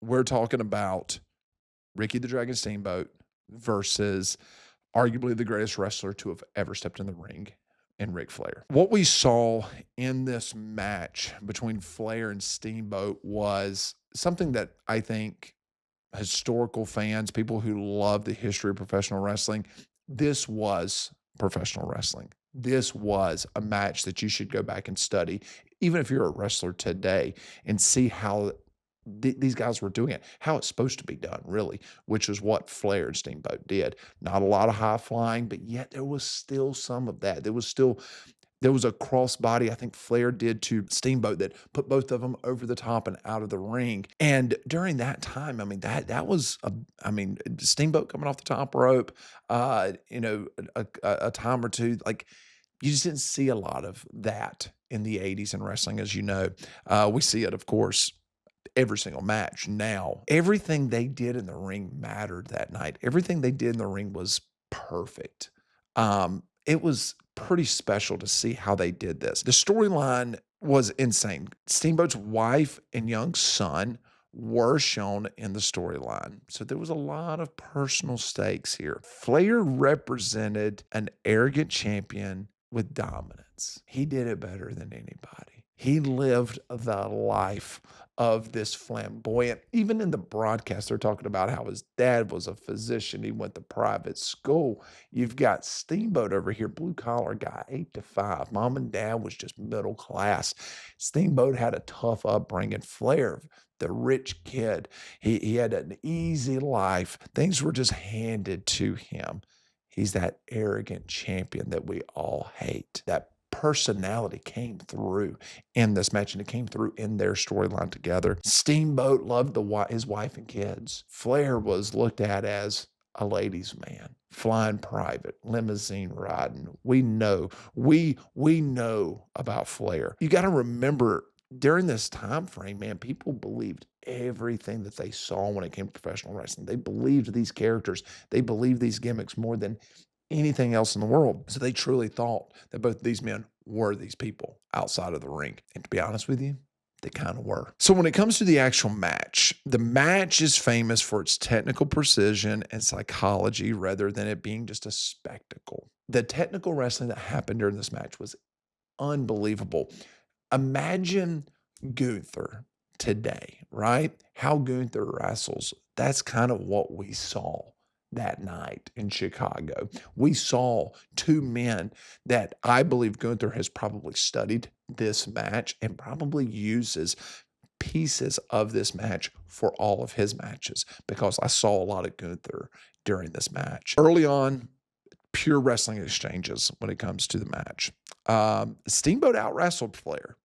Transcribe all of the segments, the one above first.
we're talking about Ricky the Dragon Steamboat versus arguably the greatest wrestler to have ever stepped in the ring in Ric Flair. What we saw in this match between Flair and Steamboat was something that I think historical fans, people who love the history of professional wrestling, this was professional wrestling. This was a match that you should go back and study, even if you're a wrestler today, and see how these guys were doing it, how it's supposed to be done, really, which is what Flair and Steamboat did. Not a lot of high flying, but yet there was still some of that. There was a crossbody I think Flair did to Steamboat that put both of them over the top and out of the ring. And during that time, I mean, that was Steamboat coming off the top rope, a time or two, like you just didn't see a lot of that in the 80s in wrestling, as you know. We see it, of course, every single match now. Everything they did in the ring mattered that night. Everything they did in the ring was perfect. It was pretty special to see how they did this. The storyline was insane. Steamboat's wife and young son were shown in the storyline. So there was a lot of personal stakes here. Flair represented an arrogant champion with dominance. He did it better than anybody. He lived the life of this flamboyant. Even in the broadcast, they're talking about how his dad was a physician. He went to private school. You've got Steamboat over here, blue collar guy, 8 to 5. Mom and dad was just middle class. Steamboat had a tough upbringing. Flair, the rich kid, he had an easy life. Things were just handed to him. He's that arrogant champion that we all hate. That personality came through in this match, and it came through in their storyline together. Steamboat loved his wife and kids. Flair was looked at as a ladies' man, flying private, limousine riding. We know about Flair. You got to remember, during this time frame, man, people believed everything that they saw when it came to professional wrestling. They believed these characters. They believed these gimmicks more than anything else in the world. So they truly thought that both these men were these people outside of the ring. And to be honest with you, they kind of were. So when it comes to the actual match, the match is famous for its technical precision and psychology rather than it being just a spectacle. The technical wrestling that happened during this match was unbelievable. Imagine Gunther today, right? How Gunther wrestles. That's kind of what we saw that night in Chicago. We saw two men that I believe Gunther has probably studied this match and probably uses pieces of this match for all of his matches, because I saw a lot of Gunther during this match. Early on, pure wrestling exchanges when it comes to the match. Steamboat out-wrestled Flair.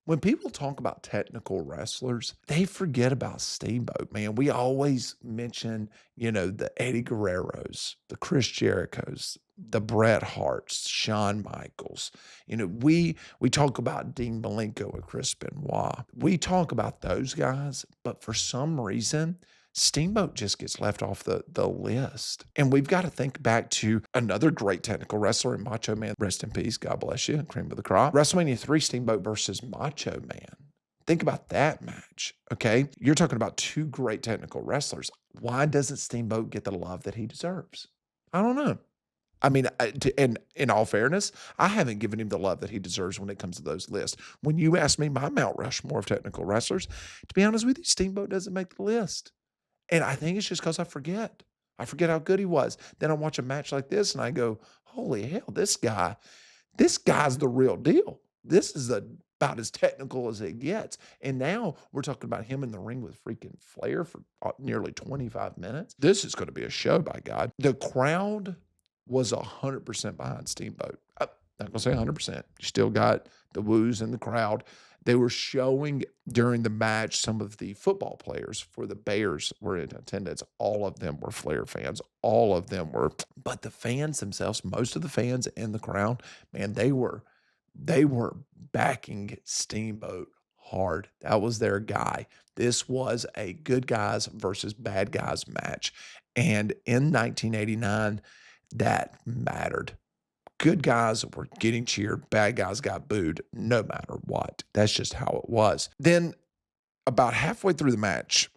When people talk about technical wrestlers, they forget about Steamboat, man. We always mention, the Eddie Guerreros, the Chris Jerichos, the Bret Harts, Shawn Michaels. We talk about Dean Malenko and Chris Benoit. We talk about those guys, but for some reason, Steamboat just gets left off the list. And we've got to think back to another great technical wrestler in Macho Man. Rest in peace. God bless you. Cream of the crop. WrestleMania 3, Steamboat versus Macho Man. Think about that match, okay? You're talking about two great technical wrestlers. Why doesn't Steamboat get the love that he deserves? I don't know. I mean, and in all fairness, I haven't given him the love that he deserves when it comes to those lists. When you ask me my Mount Rushmore of technical wrestlers, to be honest with you, Steamboat doesn't make the list. And I think it's just because I forget. I forget how good he was. Then I watch a match like this and I go, holy hell, this guy's the real deal. This is about as technical as it gets. And now we're talking about him in the ring with freaking Flair for nearly 25 minutes. This is going to be a show, by God. The crowd was 100% behind Steamboat. I'm not going to say 100%. You still got the woos in the crowd. They were showing during the match some of the football players for the Bears were in attendance. All of them were Flair fans. All of them were. But the fans themselves, most of the fans in the crowd, man, they were backing Steamboat hard. That was their guy. This was a good guys versus bad guys match. And in 1989, that mattered. Good guys were getting cheered. Bad guys got booed no matter what. That's just how it was. Then About halfway through the match,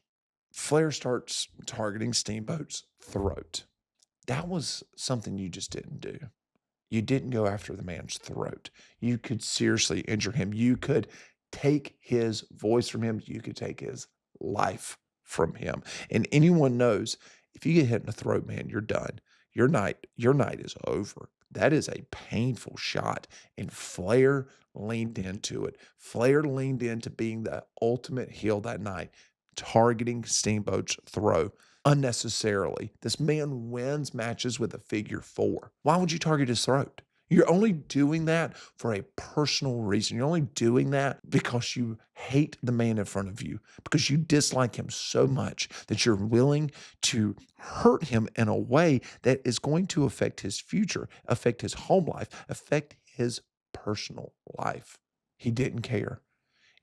Flair starts targeting Steamboat's throat. That was something you just didn't do. You didn't go after the man's throat. You could seriously injure him. You could take his voice from him. You could take his life from him. And anyone knows if you get hit in the throat, man, you're done. Your night is over. That is a painful shot. And Flair leaned into it. Flair leaned into being the ultimate heel that night, targeting Steamboat's throat unnecessarily. This man wins matches with a figure four. Why would you target his throat? You're only doing that for a personal reason. You're only doing that because you hate the man in front of you, because you dislike him so much that you're willing to hurt him in a way that is going to affect his future, affect his home life, affect his personal life. He didn't care.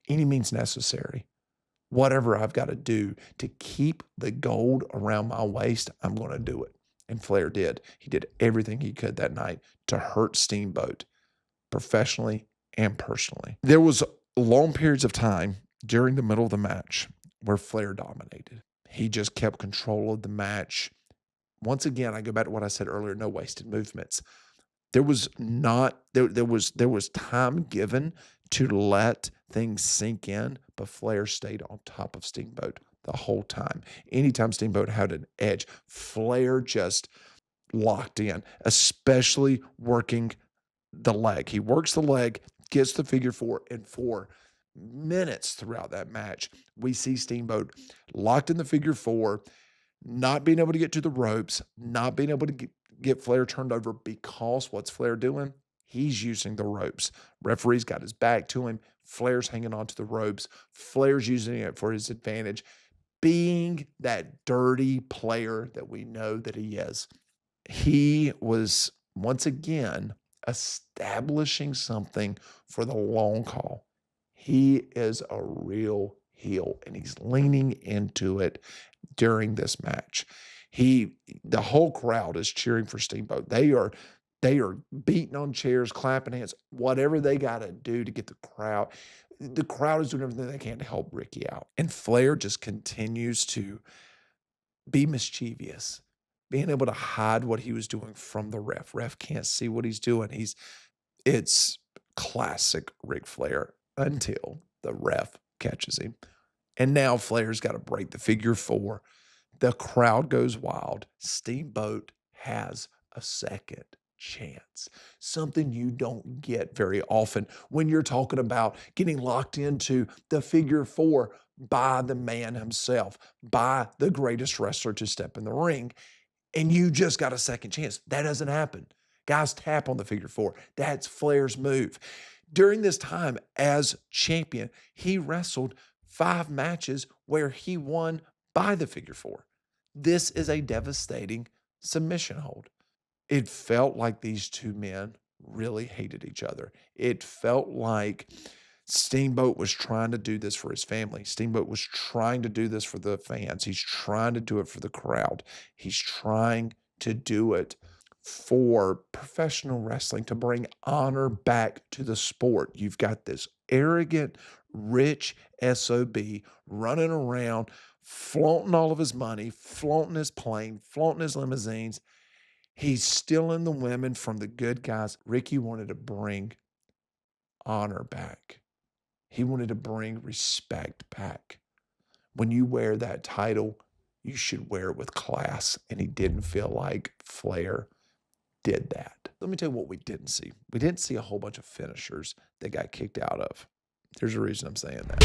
Any means necessary. Whatever I've got to do to keep the gold around my waist, I'm going to do it. And Flair did. He did everything he could that night to hurt Steamboat, professionally and personally. There was long periods of time during the middle of the match where Flair dominated. He just kept control of the match. Once again, I go back to what I said earlier, no wasted movements. There was time given to let things sink in, but Flair stayed on top of Steamboat the whole time. Anytime Steamboat had an edge, Flair just locked in, especially working the leg. He works the leg, gets the figure four, and for minutes throughout that match, we see Steamboat locked in the figure four, not being able to get to the ropes, not being able to get Flair turned over, because what's Flair doing? He's using the ropes. Referee's got his back to him. Flair's hanging onto the ropes. Flair's using it for his advantage, being that dirty player that we know that he is. He was, once again, establishing something for the long haul. He is a real heel, and he's leaning into it during this match. The whole crowd is cheering for Steamboat. They are beating on chairs, clapping hands, whatever they got to do to get the crowd. The crowd is doing everything they can to help Ricky out. And Flair just continues to be mischievous, being able to hide what he was doing from the ref. Ref can't see what he's doing. It's classic Ric Flair until the ref catches him. And now Flair's got to break the figure four. The crowd goes wild. Steamboat has a second chance, something you don't get very often when you're talking about getting locked into the figure four by the man himself, by the greatest wrestler to step in the ring, and you just got a second chance. That doesn't happen. Guys tap on the figure four. That's Flair's move. During this time as champion, he wrestled 5 matches where he won by the figure four. This is a devastating submission hold. It felt like these two men really hated each other. It felt like Steamboat was trying to do this for his family. Steamboat was trying to do this for the fans. He's trying to do it for the crowd. He's trying to do it for professional wrestling, to bring honor back to the sport. You've got this arrogant, rich SOB running around, flaunting all of his money, flaunting his plane, flaunting his limousines. He's stealing the women from the good guys. Ricky wanted to bring honor back. He wanted to bring respect back. When you wear that title, you should wear it with class, and he didn't feel like Flair did that. Let me tell you what we didn't see. We didn't see a whole bunch of finishers that got kicked out of. There's a reason I'm saying that.